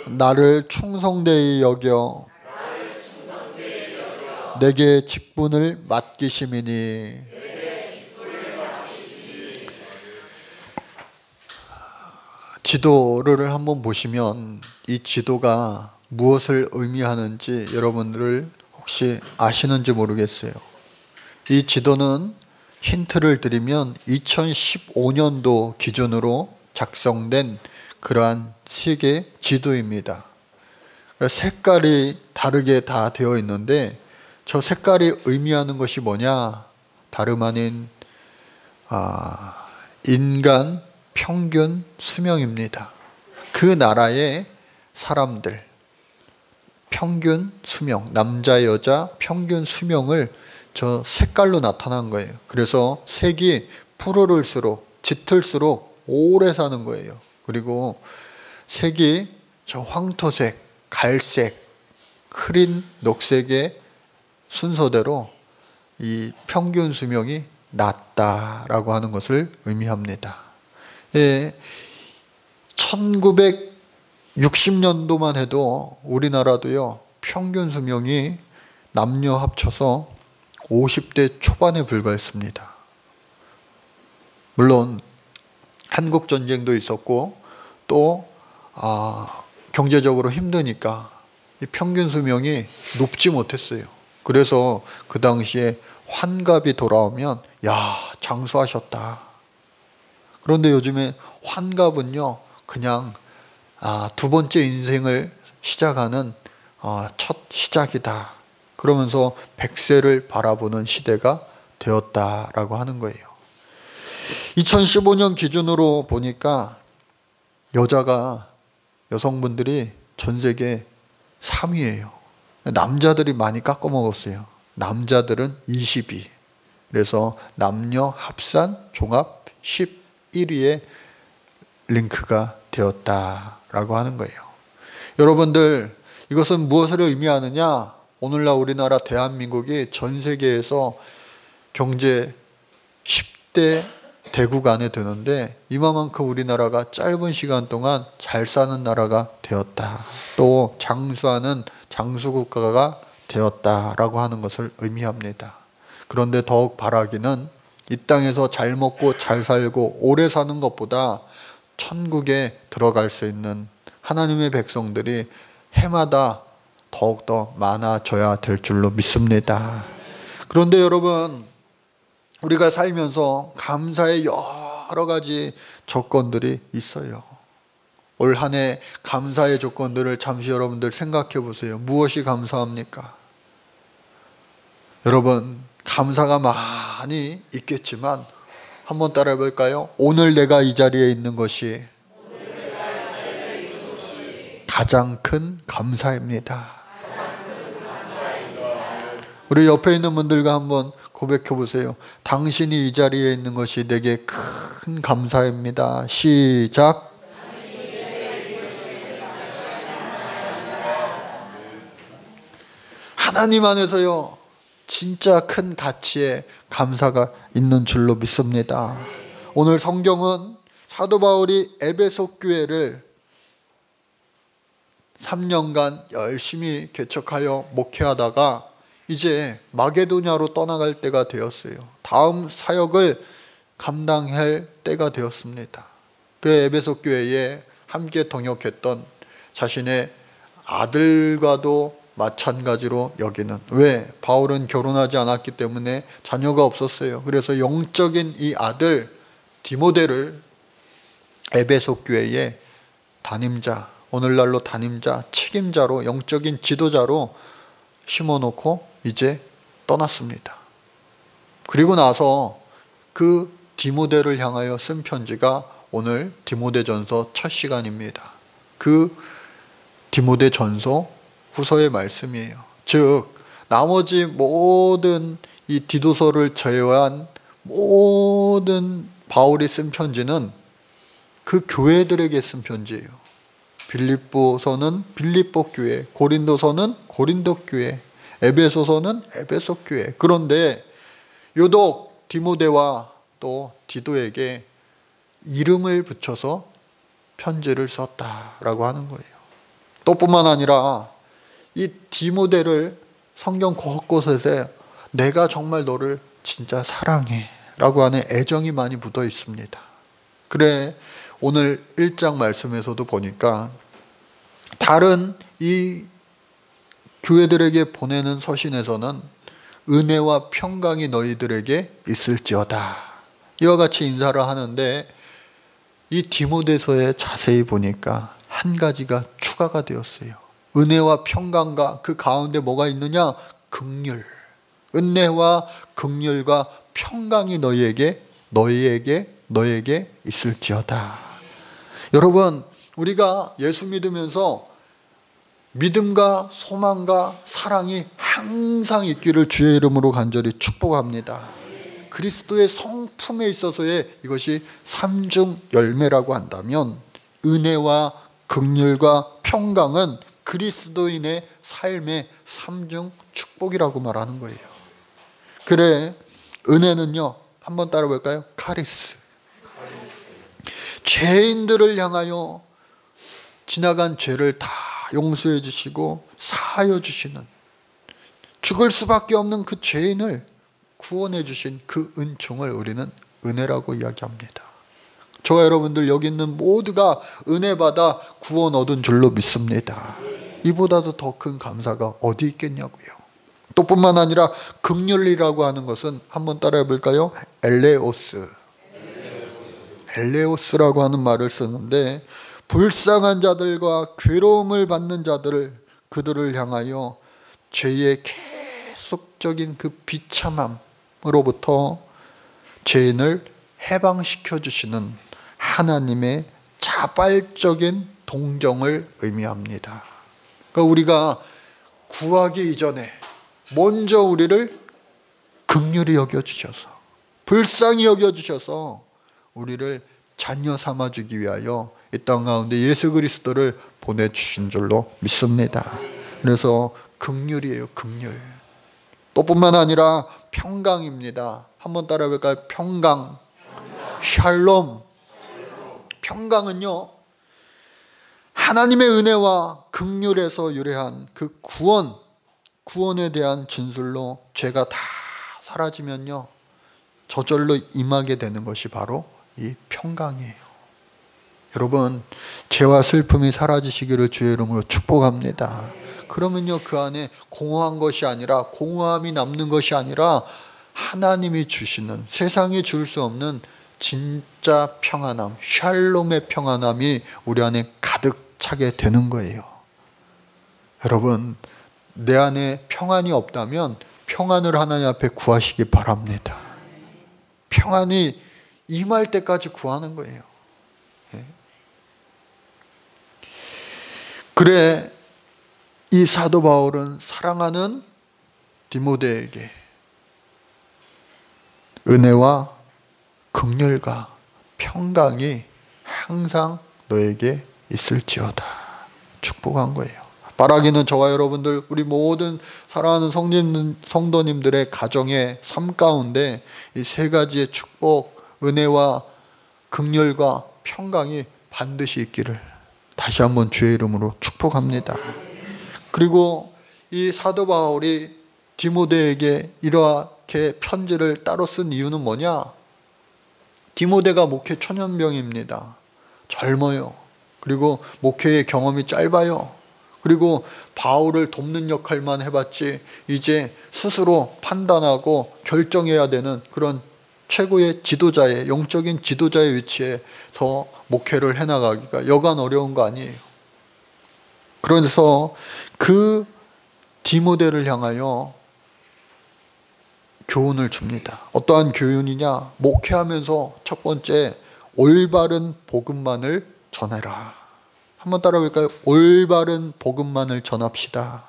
나를 충성되이 여겨 내게 직분을 맡기심이니. 지도를 한번 보시면 이 지도가 무엇을 의미하는지 여러분들 혹시 아시는지 모르겠어요. 이 지도는 힌트를 드리면 2015년도 기준으로 작성된 그러한 세계 지도입니다. 색깔이 다르게 다 되어 있는데 저 색깔이 의미하는 것이 뭐냐? 다름 아닌 인간 평균 수명입니다. 그 나라의 사람들 평균 수명, 남자 여자 평균 수명을 저 색깔로 나타난 거예요. 그래서 색이 푸르를수록 짙을수록 오래 사는 거예요. 그리고 색이 저 황토색, 갈색, 흐린 녹색의 순서대로 이 평균 수명이 낮다라고 하는 것을 의미합니다. 예, 1960년도만 해도 우리나라도요, 평균 수명이 남녀 합쳐서 50대 초반에 불과했습니다. 물론 한국전쟁도 있었고 또 경제적으로 힘드니까 평균 수명이 높지 못했어요. 그래서 그 당시에 환갑이 돌아오면 야, 장수하셨다. 그런데 요즘에 환갑은요, 그냥 두 번째 인생을 시작하는 첫 시작이다. 그러면서 100세를 바라보는 시대가 되었다라고 하는 거예요. 2015년 기준으로 보니까 여성분들이 전 세계 3위예요. 남자들이 많이 깎아먹었어요. 남자들은 20위. 그래서 남녀 합산 종합 11위에 링크가 되었다라고 하는 거예요. 여러분들, 이것은 무엇을 의미하느냐? 오늘날 우리나라 대한민국이 전 세계에서 경제 10대 대국 안에 드는데 이만큼 우리나라가 짧은 시간 동안 잘 사는 나라가 되었다. 또 장수하는 장수국가가 되었다라고 하는 것을 의미합니다. 그런데 더욱 바라기는 이 땅에서 잘 먹고 잘 살고 오래 사는 것보다 천국에 들어갈 수 있는 하나님의 백성들이 해마다 더욱더 많아져야 될 줄로 믿습니다. 그런데 여러분, 우리가 살면서 감사의 여러 가지 조건들이 있어요. 올 한 해 감사의 조건들을 잠시 여러분들 생각해 보세요. 무엇이 감사합니까? 여러분, 감사가 많이 있겠지만 한번 따라해 볼까요? 오늘 내가 이 자리에 있는 것이 가장 큰 감사입니다. 우리 옆에 있는 분들과 한번 고백해 보세요. 당신이 이 자리에 있는 것이 내게 큰 감사입니다. 시작. 하나님 안에서요, 진짜 큰 가치에 감사가 있는 줄로 믿습니다. 오늘 성경은 사도 바울이 에베소 교회를 3년간 열심히 개척하여 목회하다가 이제 마게도냐로 떠나갈 때가 되었어요. 다음 사역을 감당할 때가 되었습니다. 그 에베소 교회에 함께 동역했던 자신의 아들과도 마찬가지로 여기는, 왜? 바울은 결혼하지 않았기 때문에 자녀가 없었어요. 그래서 영적인 이 아들 디모데를 에베소 교회의 담임자, 오늘날로 담임자, 책임자로, 영적인 지도자로 심어놓고 이제 떠났습니다. 그리고 나서 그 디모데를 향하여 쓴 편지가 오늘 디모데전서 첫 시간입니다. 그 디모데전서 후서의 말씀이에요. 즉 나머지 모든 이 디도서를 제외한 모든 바울이 쓴 편지는 그 교회들에게 쓴 편지예요. 빌립보서는 빌립보 교회, 고린도서는 고린도 교회, 에베소서는 에베소 교회. 그런데 유독 디모데와 또 디도에게 이름을 붙여서 편지를 썼다라고 하는 거예요. 또 뿐만 아니라 이 디모데를 성경 곳곳에 내가 정말 너를 진짜 사랑해 라고 하는 애정이 많이 묻어 있습니다. 그래, 오늘 1장 말씀에서도 보니까 다른 이 교회들에게 보내는 서신에서는 은혜와 평강이 너희들에게 있을지어다 이와 같이 인사를 하는데, 이 디모데서에 자세히 보니까 한 가지가 추가가 되었어요. 은혜와 평강과 그 가운데 뭐가 있느냐? 긍휼. 은혜와 긍휼과 평강이 너희에게 있을지어다. 여러분, 우리가 예수 믿으면서 믿음과 소망과 사랑이 항상 있기를 주의 이름으로 간절히 축복합니다. 그리스도의 성품에 있어서의 이것이 삼중 열매라고 한다면, 은혜와 긍휼과 평강은 그리스도인의 삶의 삼중 축복이라고 말하는 거예요. 그래, 은혜는요, 한번 따라 볼까요? 카리스. 죄인들을 향하여 지나간 죄를 다 용서해 주시고 사하여 주시는, 죽을 수밖에 없는 그 죄인을 구원해 주신 그 은총을 우리는 은혜라고 이야기합니다. 저와 여러분들 여기 있는 모두가 은혜 받아 구원 얻은 줄로 믿습니다. 이보다도 더 큰 감사가 어디 있겠냐고요. 또 뿐만 아니라 긍휼이라고 하는 것은 한번 따라해 볼까요? 엘레오스라고 하는 말을 쓰는데, 불쌍한 자들과 괴로움을 받는 자들을, 그들을 향하여 죄의 계속적인 그 비참함으로부터 죄인을 해방시켜 주시는 하나님의 자발적인 동정을 의미합니다. 그러니까 우리가 구하기 이전에 먼저 우리를 긍휼히 여겨주셔서, 불쌍히 여겨주셔서 우리를 자녀 삼아주기 위하여 이 땅 가운데 예수 그리스도를 보내주신 줄로 믿습니다. 그래서 긍휼이에요, 긍휼. 또 뿐만 아니라 평강입니다. 한번 따라해 볼까요? 평강. 샬롬. 평강은요, 하나님의 은혜와 긍휼에서 유래한 그 구원에 대한 진술로 죄가 다 사라지면요, 저절로 임하게 되는 것이 바로 이 평강이에요. 여러분, 죄와 슬픔이 사라지시기를 주의 이름으로 축복합니다. 그러면요, 그 안에 공허한 것이 아니라, 공허함이 남는 것이 아니라 하나님이 주시는, 세상이 줄 수 없는 진짜 평안함, 샬롬의 평안함이 우리 안에 가득 차게 되는 거예요. 여러분, 내 안에 평안이 없다면 평안을 하나님 앞에 구하시기 바랍니다. 평안이 임할 때까지 구하는 거예요. 그래, 이 사도 바울은 사랑하는 디모데에게 은혜와 긍휼과 평강이 항상 너에게 있을지어다 축복한 거예요. 바라기는 저와 여러분들, 우리 모든 사랑하는 성도님들의 가정의 삶 가운데 이 세 가지의 축복, 은혜와 긍휼과 평강이 반드시 있기를 다시 한번 주의 이름으로 축복합니다. 그리고 이 사도 바울이 디모데에게 이렇게 편지를 따로 쓴 이유는 뭐냐? 디모데가 목회 초년병입니다. 젊어요. 그리고 목회의 경험이 짧아요. 그리고 바울을 돕는 역할만 해봤지 이제 스스로 판단하고 결정해야 되는 그런 최고의 지도자의, 영적인 지도자의 위치에서 목회를 해나가기가 여간 어려운 거 아니에요. 그래서 그 디모데를 향하여 교훈을 줍니다. 어떠한 교훈이냐? 목회하면서 첫 번째, 올바른 복음만을 전해라. 한번 따라 볼까요? 올바른 복음만을 전합시다.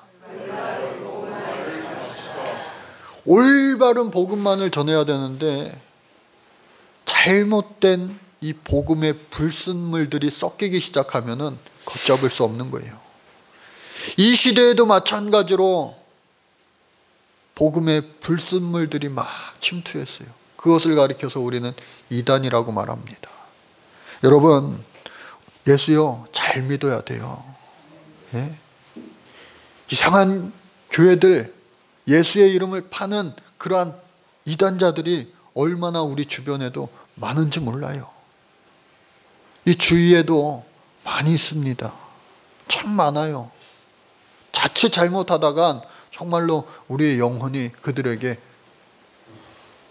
올바른 복음만을 전해야 되는데 잘못된 이 복음의 불순물들이 섞이기 시작하면은 걷잡을 수 없는 거예요. 이 시대에도 마찬가지로 복음의 불순물들이 막 침투했어요. 그것을 가리켜서 우리는 이단이라고 말합니다. 여러분, 예수요 잘 믿어야 돼요. 예? 이상한 교회들, 예수의 이름을 파는 그러한 이단자들이 얼마나 우리 주변에도 많은지 몰라요. 이 주위에도 많이 있습니다. 참 많아요. 자칫 잘못하다간 정말로 우리의 영혼이 그들에게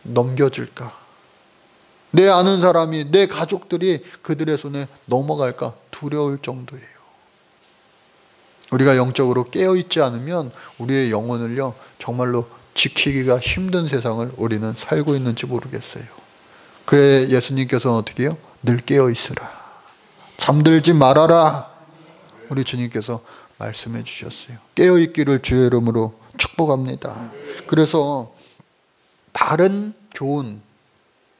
넘겨질까? 내 아는 사람이, 내 가족들이 그들의 손에 넘어갈까 두려울 정도예요. 우리가 영적으로 깨어있지 않으면 우리의 영혼을요 정말로 지키기가 힘든 세상을 우리는 살고 있는지 모르겠어요. 그래 예수님께서는 어떻게 해요? 늘 깨어있으라, 잠들지 말아라, 우리 주님께서 말씀해 주셨어요. 깨어있기를 주의 이름으로 축복합니다. 그래서 바른 교훈,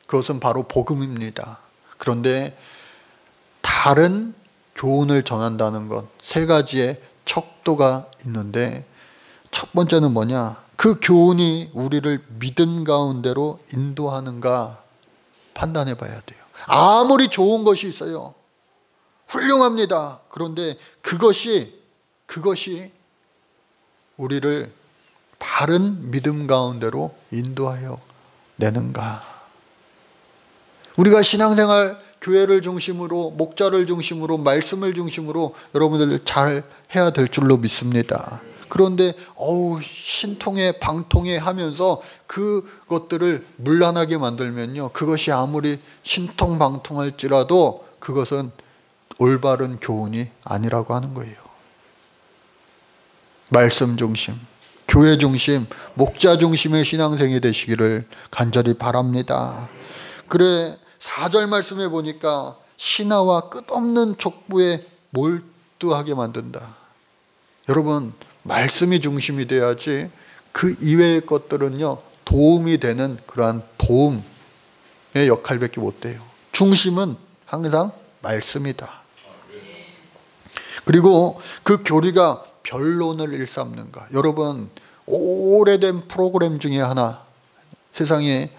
그것은 바로 복음입니다. 그런데 다른 교훈을 전한다는 것, 세 가지의 척도가 있는데, 첫 번째는 뭐냐? 그 교훈이 우리를 믿음 가운데로 인도하는가 판단해 봐야 돼요. 아무리 좋은 것이 있어요, 훌륭합니다. 그런데 그것이 우리를 바른 믿음 가운데로 인도하여 내는가? 우리가 신앙생활, 교회를 중심으로, 목자를 중심으로, 말씀을 중심으로 여러분들 잘 해야 될 줄로 믿습니다. 그런데 신통해 방통해 하면서 그것들을 문란하게 만들면요, 그것이 아무리 신통방통할지라도 그것은 올바른 교훈이 아니라고 하는 거예요. 말씀 중심, 교회 중심, 목자 중심의 신앙생이 되시기를 간절히 바랍니다. 그래 4절 말씀에 보니까 신하와 끝없는 족부에 몰두하게 만든다. 여러분, 말씀이 중심이 돼야지 그 이외의 것들은요 도움이 되는 그러한 도움의 역할밖에 못 돼요. 중심은 항상 말씀이다. 그리고 그 교리가 변론을 일삼는가. 여러분, 오래된 프로그램 중에 하나, 세상에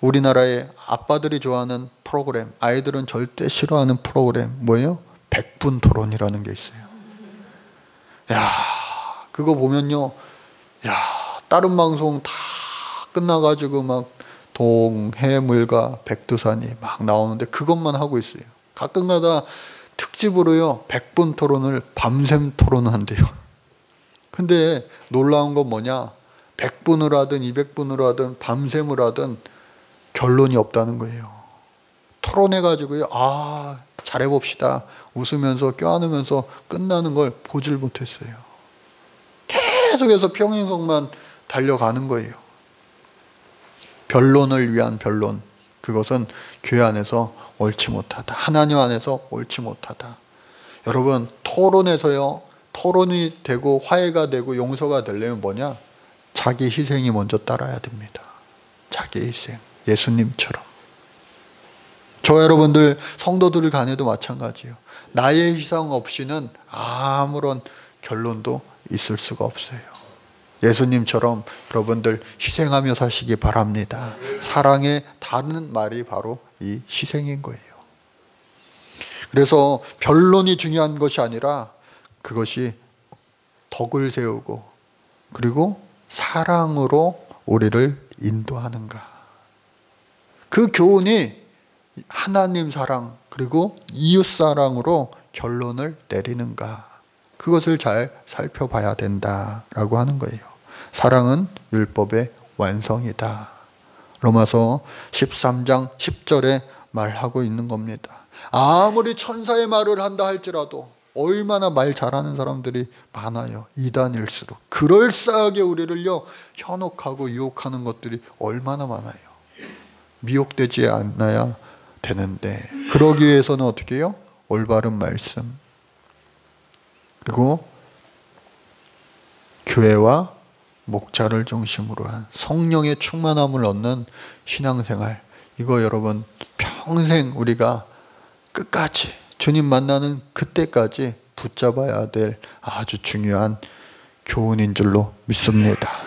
우리나라의 아빠들이 좋아하는 프로그램, 아이들은 절대 싫어하는 프로그램 뭐예요? 100분 토론이라는 게 있어요. 야, 그거 보면요, 야, 다른 방송 다 끝나가지고 막 동해물과 백두산이 막 나오는데 그것만 하고 있어요. 가끔가다 특집으로요 100분 토론을 밤샘 토론한대요. 근데 놀라운 건 뭐냐, 100분을 하든 200분을 하든 밤샘을 하든 결론이 없다는 거예요. 토론해가지고요, 잘해봅시다 웃으면서 껴안으면서 끝나는 걸 보질 못했어요. 계속해서 평행선만 달려가는 거예요. 변론을 위한 변론, 그것은 교회 안에서 옳지 못하다. 하나님 안에서 옳지 못하다. 여러분, 토론에서요, 토론이 되고 화해가 되고 용서가 되려면 뭐냐? 자기 희생이 먼저 따라야 됩니다. 자기 희생, 예수님처럼. 저 여러분들 성도들 간에도 마찬가지예요. 나의 희생 없이는 아무런 결론도 있을 수가 없어요. 예수님처럼 여러분들 희생하며 사시기 바랍니다. 사랑의 다른 말이 바로 이 희생인 거예요. 그래서 변론이 중요한 것이 아니라 그것이 덕을 세우고 그리고 사랑으로 우리를 인도하는가. 그 교훈이 하나님 사랑 그리고 이웃 사랑으로 결론을 내리는가. 그것을 잘 살펴봐야 된다라고 하는 거예요. 사랑은 율법의 완성이다. 로마서 13장 10절에 말하고 있는 겁니다. 아무리 천사의 말을 한다 할지라도 얼마나 말 잘하는 사람들이 많아요. 이단일수록. 그럴싸하게 우리를요 현혹하고 유혹하는 것들이 얼마나 많아요. 미혹되지 않아야 되는데, 그러기 위해서는 어떻게 해요? 올바른 말씀 그리고 교회와 목자를 중심으로 한 성령의 충만함을 얻는 신앙생활, 이거 여러분 평생 우리가 끝까지 주님 만나는 그때까지 붙잡아야 될 아주 중요한 교훈인 줄로 믿습니다.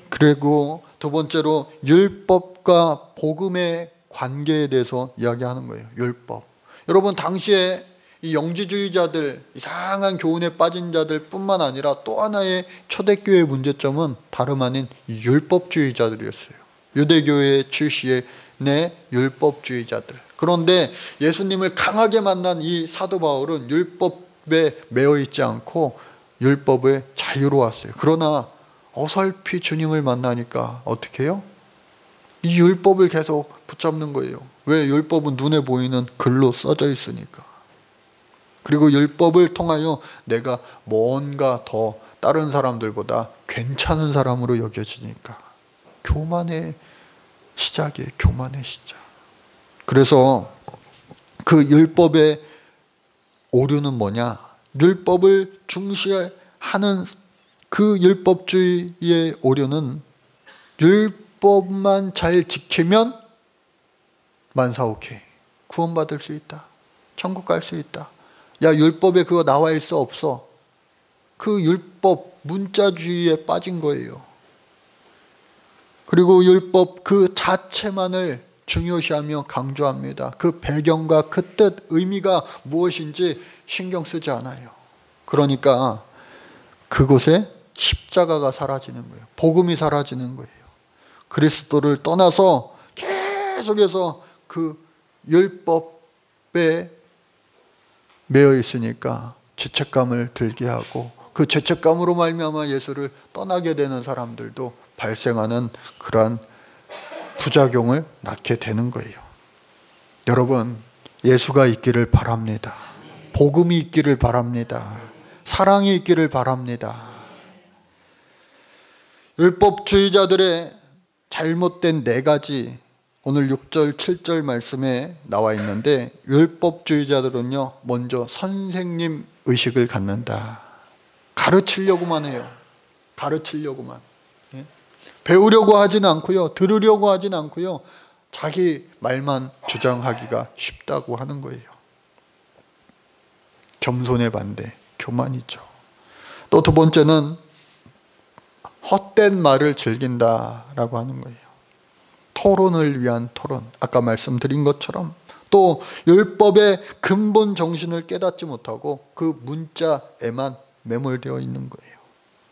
그리고 두 번째로 율법과 복음의 관계에 대해서 이야기하는 거예요. 율법. 여러분, 당시에 이 영지주의자들, 이상한 교훈에 빠진 자들 뿐만 아니라 또 하나의 초대교회의 문제점은 다름 아닌 율법주의자들이었어요. 유대교회 출신의 율법주의자들. 그런데 예수님을 강하게 만난 이 사도 바울은 율법에 매여 있지 않고 율법에 자유로웠어요. 그러나 어설피 주님을 만나니까 어떻게 해요? 이 율법을 계속 붙잡는 거예요. 왜? 율법은 눈에 보이는 글로 써져 있으니까. 그리고 율법을 통하여 내가 뭔가 더 다른 사람들보다 괜찮은 사람으로 여겨지니까. 교만의 시작이에요. 교만의 시작. 그래서 그 율법의 오류는 뭐냐? 율법을 중시하는 그 율법주의의 오류는 율법만 잘 지키면 만사오케이. 구원받을 수 있다. 천국 갈 수 있다. 야, 율법에 그거 나와 있어 없어? 그 율법 문자주의에 빠진 거예요. 그리고 율법 그 자체만을 중요시하며 강조합니다. 그 배경과 그 뜻, 의미가 무엇인지 신경 쓰지 않아요. 그러니까 그곳에 십자가가 사라지는 거예요. 복음이 사라지는 거예요. 그리스도를 떠나서 계속해서 그 율법에 매여 있으니까 죄책감을 들게 하고 그 죄책감으로 말미암아 예수를 떠나게 되는 사람들도 발생하는 그러한 부작용을 낳게 되는 거예요. 여러분, 예수가 있기를 바랍니다. 복음이 있기를 바랍니다. 사랑이 있기를 바랍니다. 율법주의자들의 잘못된 4가지 오늘 6절 7절 말씀에 나와 있는데, 율법주의자들은요 먼저 선생님 의식을 갖는다. 가르치려고만 해요. 가르치려고만. 배우려고 하진 않고요, 들으려고 하진 않고요, 자기 말만 주장하기가 쉽다고 하는 거예요. 겸손의 반대, 교만이죠. 또 두 번째는 헛된 말을 즐긴다라고 하는 거예요. 토론을 위한 토론, 아까 말씀드린 것처럼 또 율법의 근본 정신을 깨닫지 못하고 그 문자에만 매몰되어 있는 거예요.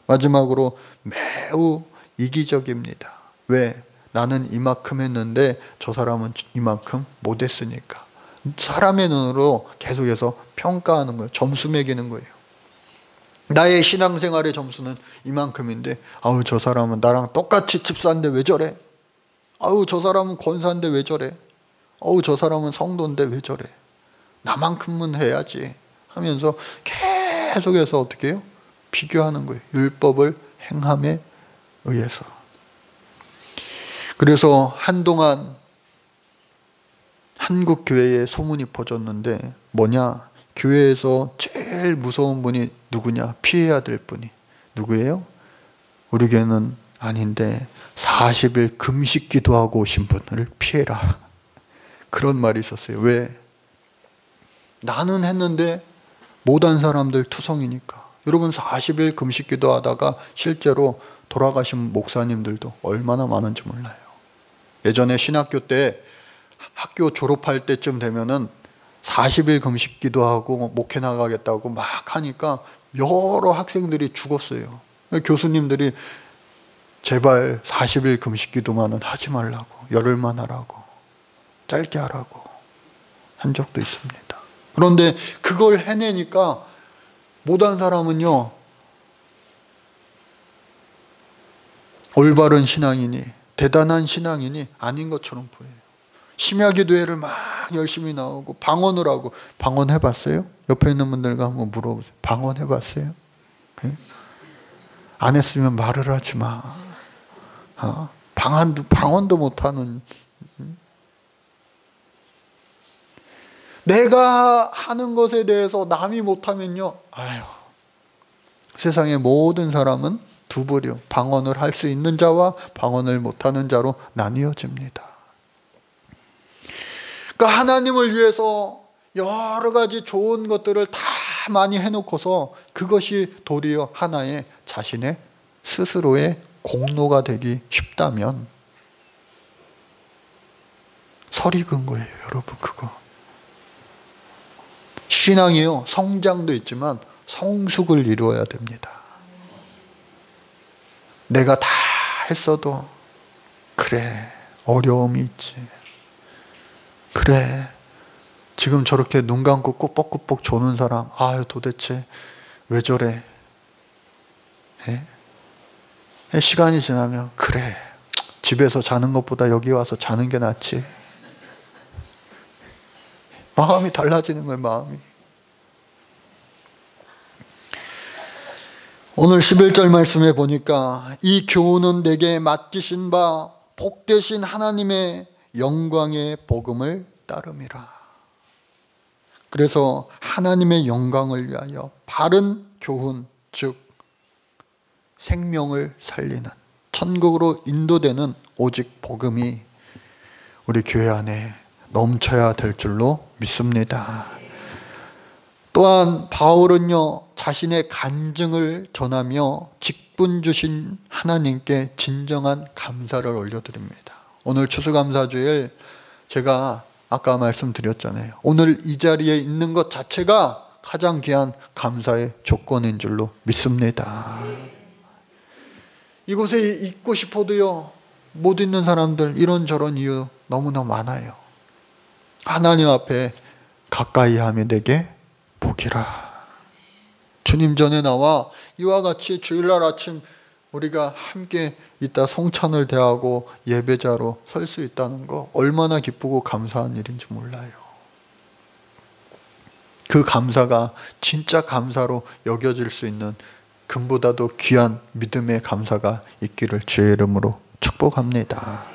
마지막으로 매우 이기적입니다. 왜? 나는 이만큼 했는데 저 사람은 이만큼 못했으니까. 사람의 눈으로 계속해서 평가하는 거예요. 점수 매기는 거예요. 나의 신앙생활의 점수는 이만큼인데 아우 저 사람은 나랑 똑같이 집사인데 왜 저래? 아우 저 사람은 권사인데 왜 저래? 아우 저 사람은 성도인데 왜 저래? 나만큼은 해야지 하면서 계속해서 어떻게 해요? 비교하는 거예요. 율법을 행함에 의해서. 그래서 한동안 한국 교회에 소문이 퍼졌는데 뭐냐? 교회에서 제일 무서운 분이 누구냐? 피해야 될 분이 누구예요? 우리 교회는 아닌데 40일 금식 기도하고 오신 분을 피해라. 그런 말이 있었어요. 왜? 나는 했는데 못한 사람들 투성이니까. 여러분 40일 금식 기도하다가 실제로 돌아가신 목사님들도 얼마나 많은지 몰라요. 예전에 신학교 때 학교 졸업할 때쯤 되면은 40일 금식 기도하고 목회 나가겠다고 막 하니까 여러 학생들이 죽었어요. 교수님들이 제발 40일 금식 기도만은 하지 말라고, 열흘만 하라고, 짧게 하라고 한 적도 있습니다. 그런데 그걸 해내니까 못한 사람은요 올바른 신앙인이, 대단한 신앙인이 아닌 것처럼 보여요. 심야기도회를 막 열심히 나오고 방언을 하고. 방언 해봤어요? 옆에 있는 분들과 한번 물어보세요. 방언 해봤어요? 네? 안 했으면 말을 하지 마. 방언도 못하는. 내가 하는 것에 대해서 남이 못하면요, 아유, 세상의 모든 사람은 두 부류, 방언을 할 수 있는 자와 방언을 못하는 자로 나뉘어집니다. 그러니까 하나님을 위해서 여러 가지 좋은 것들을 다 많이 해놓고서 그것이 도리어 하나의 자신의 스스로의 공로가 되기 쉽다면 설익은 거예요, 여러분. 그거 신앙이요, 성장도 있지만 성숙을 이루어야 됩니다. 내가 다 했어도 그래, 어려움이 있지. 그래, 지금 저렇게 눈 감고 꾸벅꾸벅 조는 사람, 아유 도대체 왜 저래? 시간이 지나면 그래, 집에서 자는 것보다 여기 와서 자는 게 낫지. 마음이 달라지는 거예요, 마음이. 오늘 11절 말씀에 보니까 이 교훈은 내게 맡기신 바 복되신 하나님의 영광의 복음을 따름이라. 그래서 하나님의 영광을 위하여 바른 교훈, 즉 생명을 살리는, 천국으로 인도되는 오직 복음이 우리 교회 안에 넘쳐야 될 줄로 믿습니다. 또한 바울은요, 자신의 간증을 전하며 직분 주신 하나님께 진정한 감사를 올려드립니다. 오늘 추수감사주일 제가 아까 말씀드렸잖아요. 오늘 이 자리에 있는 것 자체가 가장 귀한 감사의 조건인 줄로 믿습니다. 이곳에 있고 싶어도요, 못 있는 사람들 이런저런 이유 너무나 많아요. 하나님 앞에 가까이 함이 내게 복이라. 주님 전에 나와 이와 같이 주일날 아침 우리가 함께 이따 성찬을 대하고 예배자로 설 수 있다는 거 얼마나 기쁘고 감사한 일인지 몰라요. 그 감사가 진짜 감사로 여겨질 수 있는 금보다도 귀한 믿음의 감사가 있기를 주의 이름으로 축복합니다.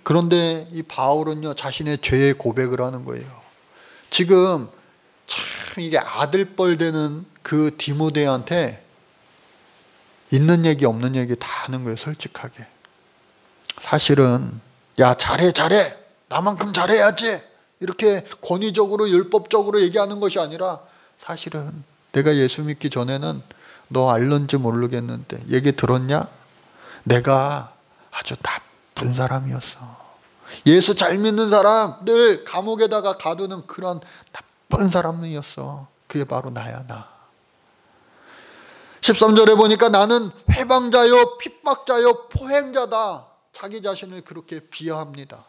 그런데 이 바울은요, 자신의 죄의 고백을 하는 거예요. 지금 참 이게 아들뻘 되는 그 디모데한테 있는 얘기 없는 얘기 다 하는 거예요, 솔직하게. 사실은 야, 잘해 나만큼 잘해야지 이렇게 권위적으로 율법적으로 얘기하는 것이 아니라, 사실은 내가 예수 믿기 전에는 너 알는지 모르겠는데 얘기 들었냐? 내가 아주 나쁜 사람이었어. 예수 잘 믿는 사람 늘 감옥에다가 가두는 그런 나쁜 사람이었어. 그게 바로 나야, 나. 13절에 보니까 나는 회방자요 핍박자요 포행자다. 자기 자신을 그렇게 비하합니다.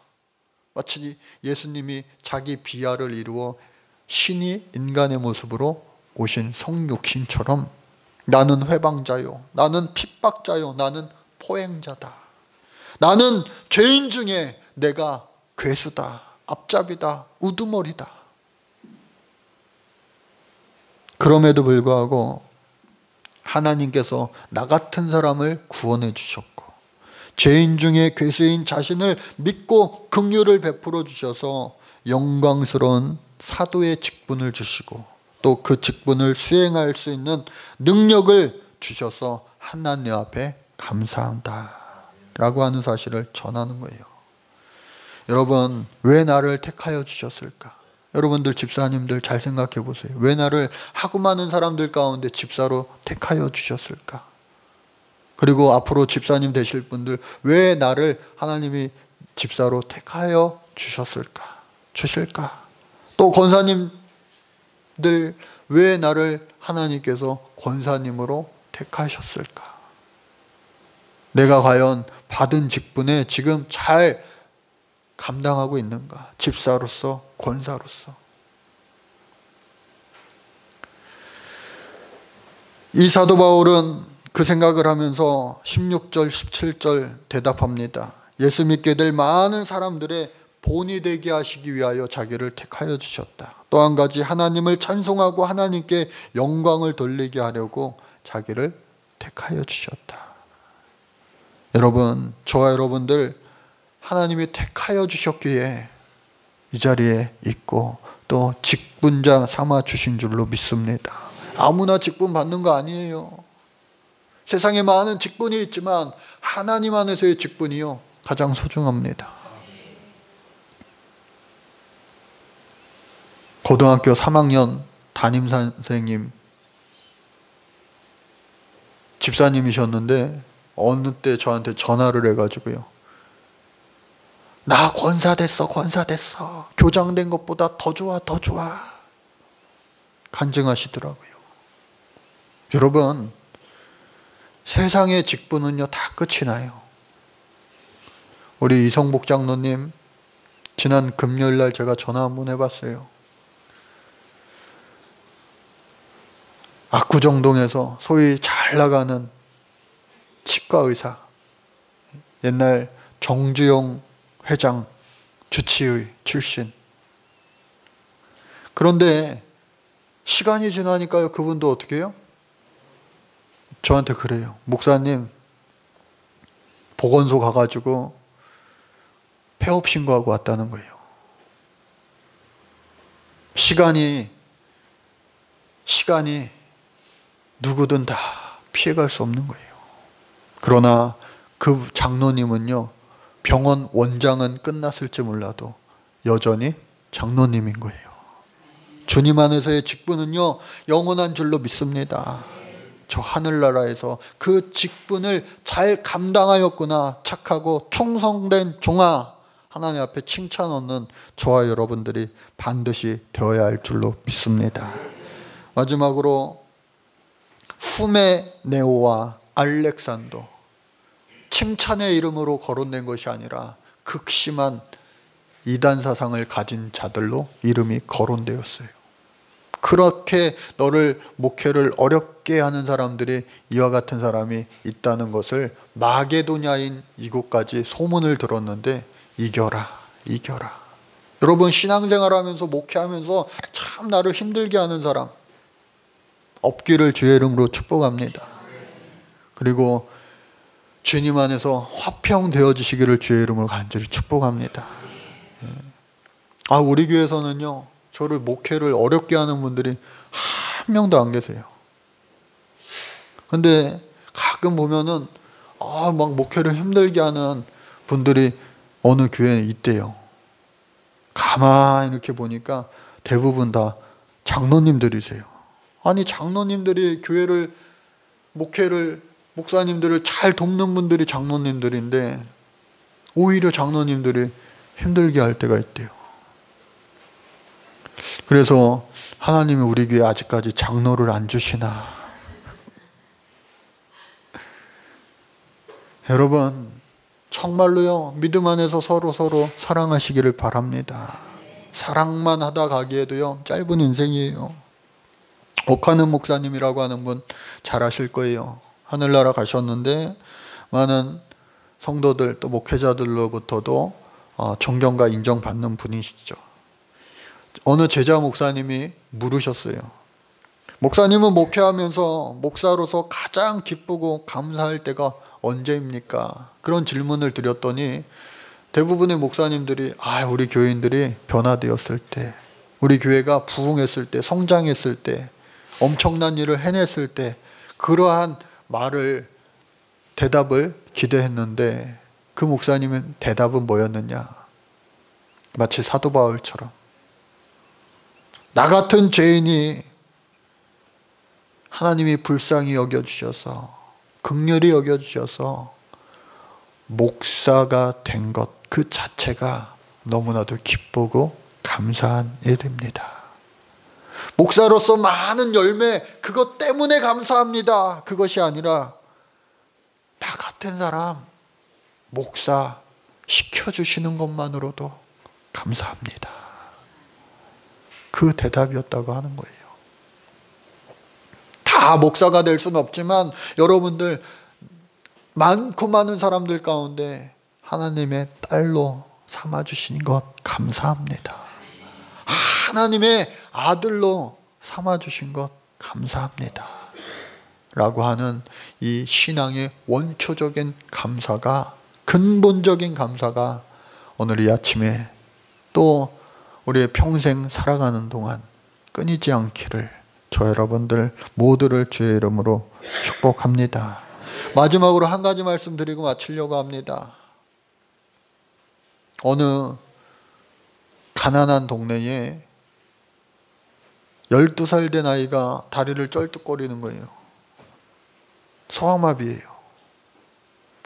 마치 예수님이 자기 비하를 이루어 신이 인간의 모습으로 오신 성육신처럼 나는 회방자요, 나는 핍박자요, 나는 포행자다. 나는 죄인 중에 내가 괴수다, 앞잡이다, 우두머리다. 그럼에도 불구하고 하나님께서 나 같은 사람을 구원해 주셨고, 죄인 중에 괴수인 자신을 믿고 긍휼을 베풀어 주셔서 영광스러운 사도의 직분을 주시고, 또 그 직분을 수행할 수 있는 능력을 주셔서 하나님 앞에 감사한다 라고 하는 사실을 전하는 거예요. 여러분, 왜 나를 택하여 주셨을까? 여러분들 집사님들 잘 생각해 보세요. 왜 나를 하고 많은 사람들 가운데 집사로 택하여 주셨을까? 그리고 앞으로 집사님 되실 분들, 왜 나를 하나님이 집사로 택하여 주실까? 또 권사님들, 왜 나를 하나님께서 권사님으로 택하셨을까? 내가 과연 받은 직분에 지금 잘 감당하고 있는가? 집사로서, 권사로서. 이 사도 바울은 그 생각을 하면서 16절, 17절 대답합니다. 예수 믿게 될 많은 사람들의 본이 되게 하시기 위하여 자기를 택하여 주셨다. 또 한 가지, 하나님을 찬송하고 하나님께 영광을 돌리게 하려고 자기를 택하여 주셨다. 여러분, 저와 여러분들 하나님이 택하여 주셨기에 이 자리에 있고 또 직분자 삼아 주신 줄로 믿습니다. 아무나 직분 받는 거 아니에요. 세상에 많은 직분이 있지만 하나님 안에서의 직분이요, 가장 소중합니다. 고등학교 3학년 담임 선생님, 집사님이셨는데 어느 때 저한테 전화를 해가지고요, 나 권사 됐어. 교장 된 것보다 더 좋아. 간증하시더라고요. 여러분, 세상의 직분은요 다 끝이 나요. 우리 이성복 장로님 지난 금요일날 제가 전화 한번 해봤어요. 압구정동에서 소위 잘 나가는 치과 의사, 옛날 정주영 회장 주치의 출신. 그런데 시간이 지나니까요, 그분도 어떻게 해요? 저한테 그래요. 목사님, 보건소 가가지고 폐업 신고하고 왔다는 거예요. 시간이 누구든 다 피해갈 수 없는 거예요. 그러나 그 장로님은요, 병원 원장은 끝났을지 몰라도 여전히 장로님인 거예요. 주님 안에서의 직분은요 영원한 줄로 믿습니다. 저 하늘나라에서 그 직분을 잘 감당하였구나, 착하고 충성된 종아, 하나님 앞에 칭찬 얻는 저와 여러분들이 반드시 되어야 할 줄로 믿습니다. 마지막으로 후메네오와 알렉산더, 칭찬의 이름으로 거론된 것이 아니라 극심한 이단 사상을 가진 자들로 이름이 거론되었어요. 그렇게 너를, 목회를 어렵게 하는 사람들이 이와 같은 사람이 있다는 것을 마게도냐인 이곳까지 소문을 들었는데 이겨라. 여러분, 신앙생활하면서 목회하면서 참 나를 힘들게 하는 사람 없기를 주의 이름으로 축복합니다. 그리고 주님 안에서 화평되어지시기를 주의 이름으로 간절히 축복합니다. 우리 교회에서는요, 저를 목회를 어렵게 하는 분들이 한 명도 안 계세요. 근데 가끔 보면은 막 목회를 힘들게 하는 분들이 어느 교회에 있대요. 가만히 이렇게 보니까 대부분 다 장로님들이세요. 아니, 장로님들이 교회를, 목회를, 목사님들을 잘 돕는 분들이 장로님들인데 오히려 장로님들이 힘들게 할 때가 있대요. 그래서 하나님이 우리 교회에 아직까지 장로를 안 주시나. 여러분, 정말로요, 믿음 안에서 서로 사랑하시기를 바랍니다. 사랑만 하다 가기에도요 짧은 인생이에요. 옥하는 목사님이라고 하는 분 잘 아실 거예요. 하늘나라 가셨는데 많은 성도들 또 목회자들로부터도 존경과 인정받는 분이시죠. 어느 제자 목사님이 물으셨어요. 목사님은 목회하면서 목사로서 가장 기쁘고 감사할 때가 언제입니까? 그런 질문을 드렸더니 대부분의 목사님들이 우리 교인들이 변화되었을 때, 우리 교회가 부흥했을 때, 성장했을 때, 엄청난 일을 해냈을 때, 그러한 대답을 기대했는데 그 목사님은 대답은 뭐였느냐? 마치 사도 바울처럼 나 같은 죄인이 하나님이 불쌍히 여겨주셔서, 긍휼히 여겨주셔서 목사가 된 것 그 자체가 너무나도 기쁘고 감사한 일입니다. 목사로서 많은 열매, 그것 때문에 감사합니다. 그것이 아니라 나 같은 사람 목사 시켜주시는 것만으로도 감사합니다. 그 대답이었다고 하는 거예요. 다 목사가 될 수는 없지만 여러분들 많고 많은 사람들 가운데 하나님의 딸로 삼아주신 것 감사합니다. 하나님의 아들로 삼아주신 것 감사합니다. 라고 하는 이 신앙의 원초적인 감사가, 근본적인 감사가 오늘 이 아침에 또 우리의 평생 살아가는 동안 끊이지 않기를 저 여러분들 모두를 주의 이름으로 축복합니다. 마지막으로 한 가지 말씀드리고 마치려고 합니다. 어느 가난한 동네에 12살 된 아이가 다리를 쩔뚝거리는 거예요. 소아마비예요.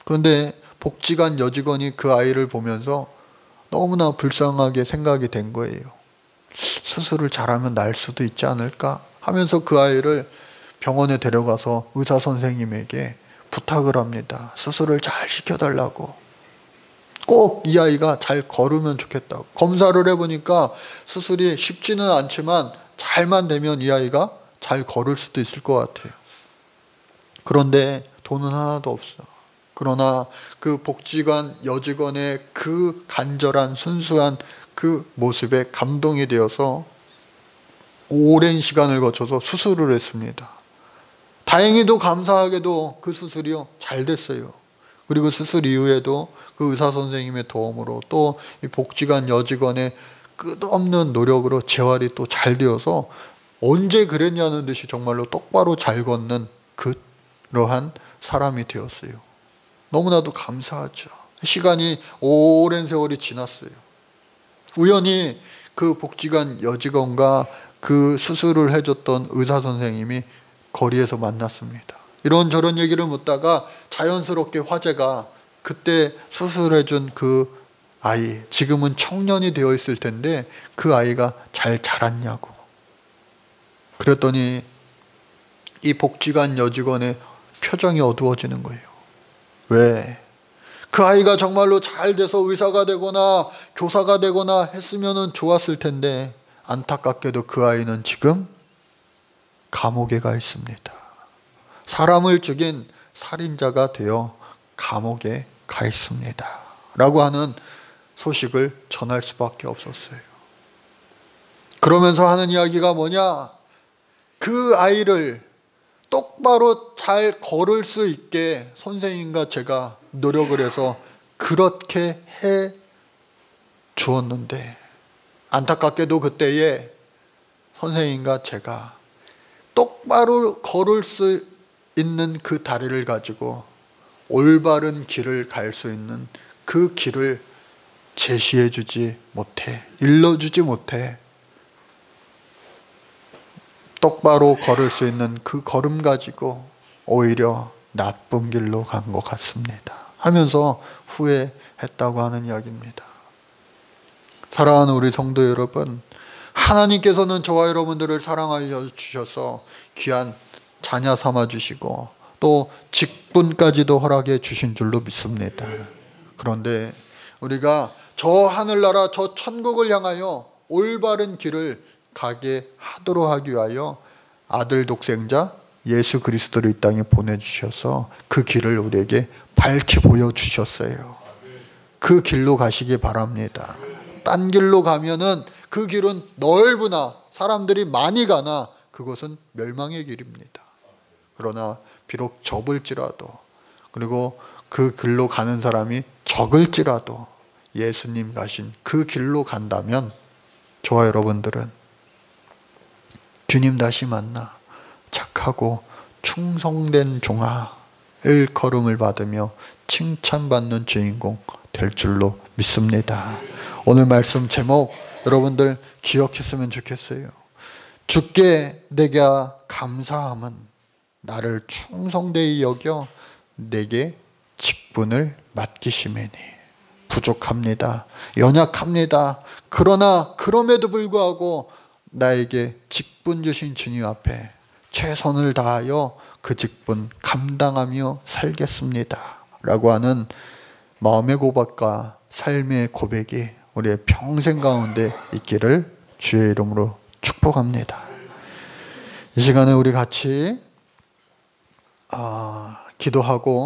그런데 복지관 여직원이 그 아이를 보면서 너무나 불쌍하게 생각이 된 거예요. 수술을 잘하면 날 수도 있지 않을까? 하면서 그 아이를 병원에 데려가서 의사 선생님에게 부탁을 합니다. 수술을 잘 시켜달라고. 꼭 이 아이가 잘 걸으면 좋겠다고. 검사를 해보니까 수술이 쉽지는 않지만 잘만 되면 이 아이가 잘 걸을 수도 있을 것 같아요. 그런데 돈은 하나도 없어. 그러나 그 복지관 여직원의 그 간절한 순수한 그 모습에 감동이 되어서 오랜 시간을 거쳐서 수술을 했습니다. 다행히도 감사하게도 그 수술이요 잘 됐어요. 그리고 수술 이후에도 그 의사 선생님의 도움으로 또 이 복지관 여직원의 끝없는 노력으로 재활이 또 잘 되어서 언제 그랬냐는 듯이 정말로 똑바로 잘 걷는 그러한 사람이 되었어요. 너무나도 감사하죠. 시간이 오랜 세월이 지났어요. 우연히 그 복지관 여직원과 그 수술을 해줬던 의사 선생님이 거리에서 만났습니다. 이런저런 얘기를 묻다가 자연스럽게 화제가 그때 수술해준 그 아이, 지금은 청년이 되어 있을 텐데 그 아이가 잘 자랐냐고. 그랬더니 이 복지관 여직원의 표정이 어두워지는 거예요. 왜? 그 아이가 정말로 잘 돼서 의사가 되거나 교사가 되거나 했으면 좋았을 텐데 안타깝게도 그 아이는 지금 감옥에 가 있습니다. 사람을 죽인 살인자가 되어 감옥에 가 있습니다. 라고 하는 소식을 전할 수밖에 없었어요. 그러면서 하는 이야기가 뭐냐? 그 아이를 똑바로 잘 걸을 수 있게 선생님과 제가 노력을 해서 그렇게 해 주었는데 안타깝게도 그때에 선생님과 제가 똑바로 걸을 수 있는 그 다리를 가지고 올바른 길을 갈 수 있는 그 길을 제시해 주지 못해, 일러주지 못해 똑바로 걸을 수 있는 그 걸음 가지고 오히려 나쁜 길로 간 것 같습니다 하면서 후회했다고 하는 이야기입니다. 사랑하는 우리 성도 여러분, 하나님께서는 저와 여러분들을 사랑하여 주셔서 귀한 자녀 삼아 주시고 또 직분까지도 허락해 주신 줄로 믿습니다. 그런데 우리가 저 하늘나라 저 천국을 향하여 올바른 길을 가게 하도록 하기 위하여 아들 독생자 예수 그리스도를 이 땅에 보내주셔서 그 길을 우리에게 밝히 보여주셨어요. 그 길로 가시기 바랍니다. 딴 길로 가면은 그 길은 넓으나 사람들이 많이 가나 그것은 멸망의 길입니다. 그러나 비록 좁을지라도 그리고 그 길로 가는 사람이 적을지라도 예수님 가신 그 길로 간다면 저와 여러분들은 주님 다시 만나 착하고 충성된 종아 일컬음을 받으며 칭찬받는 주인공 될 줄로 믿습니다. 오늘 말씀 제목 여러분들 기억했으면 좋겠어요. 주께 내가 감사함은 나를 충성되이 여겨 내게 직분을 맡기심이니 부족합니다. 연약합니다. 그러나 그럼에도 불구하고 나에게 직분 주신 주님 앞에 최선을 다하여 그 직분 감당하며 살겠습니다. 라고 하는 마음의 고백과 삶의 고백이 우리의 평생 가운데 있기를 주의 이름으로 축복합니다. 이 시간에 우리 같이 기도하고